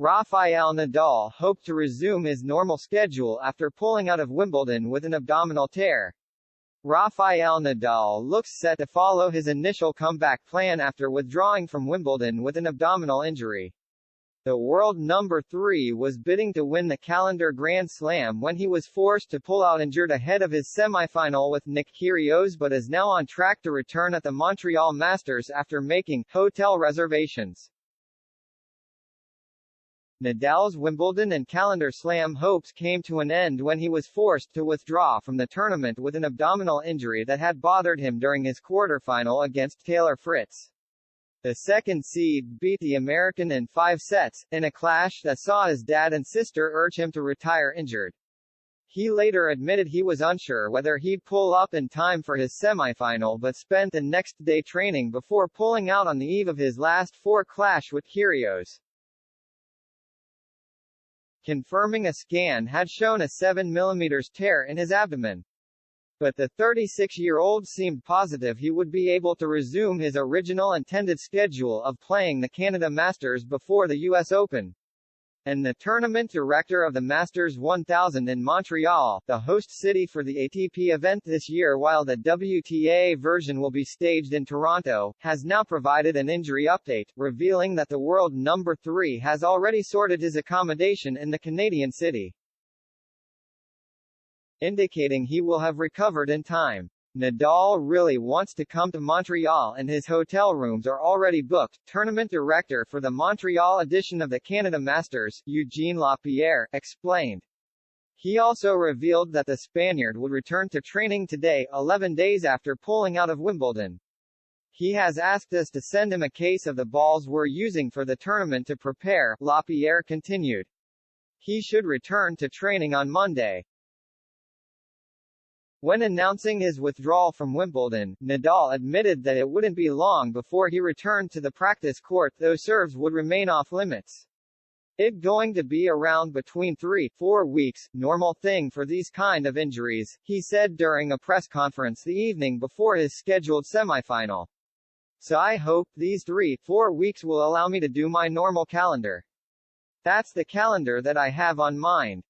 Rafael Nadal hoped to resume his normal schedule after pulling out of Wimbledon with an abdominal tear. Rafael Nadal looks set to follow his initial comeback plan after withdrawing from Wimbledon with an abdominal injury. The world number 3 was bidding to win the calendar Grand Slam when he was forced to pull out injured ahead of his semi-final with Nick Kyrgios, but is now on track to return at the Montreal Masters after making hotel reservations. Nadal's Wimbledon and calendar Slam hopes came to an end when he was forced to withdraw from the tournament with an abdominal injury that had bothered him during his quarterfinal against Taylor Fritz. The second seed beat the American in 5 sets, in a clash that saw his dad and sister urge him to retire injured. He later admitted he was unsure whether he'd pull up in time for his semifinal but spent the next day training before pulling out on the eve of his last 4 clash with Kyrgios. Confirming a scan had shown a 7 mm tear in his abdomen. But the 36-year-old seemed positive he would be able to resume his original intended schedule of playing the Canada Masters before the U.S. Open. And the tournament director of the Masters 1000 in Montreal, the host city for the ATP event this year while the WTA version will be staged in Toronto, has now provided an injury update, revealing that the world number 3 has already sorted his accommodation in the Canadian city, indicating he will have recovered in time. Nadal really wants to come to Montreal and his hotel rooms are already booked, tournament director for the Montreal edition of the Canada Masters, Eugene Lapierre, explained. He also revealed that the Spaniard would return to training today, 11 days after pulling out of Wimbledon. He has asked us to send him a case of the balls we're using for the tournament to prepare, Lapierre continued. He should return to training on Monday. When announcing his withdrawal from Wimbledon, Nadal admitted that it wouldn't be long before he returned to the practice court, though serves would remain off limits. It's going to be around between 3-4 weeks, normal thing for these kind of injuries, he said during a press conference the evening before his scheduled semifinal. So I hope these 3-4 weeks will allow me to do my normal calendar. That's the calendar that I have on mind.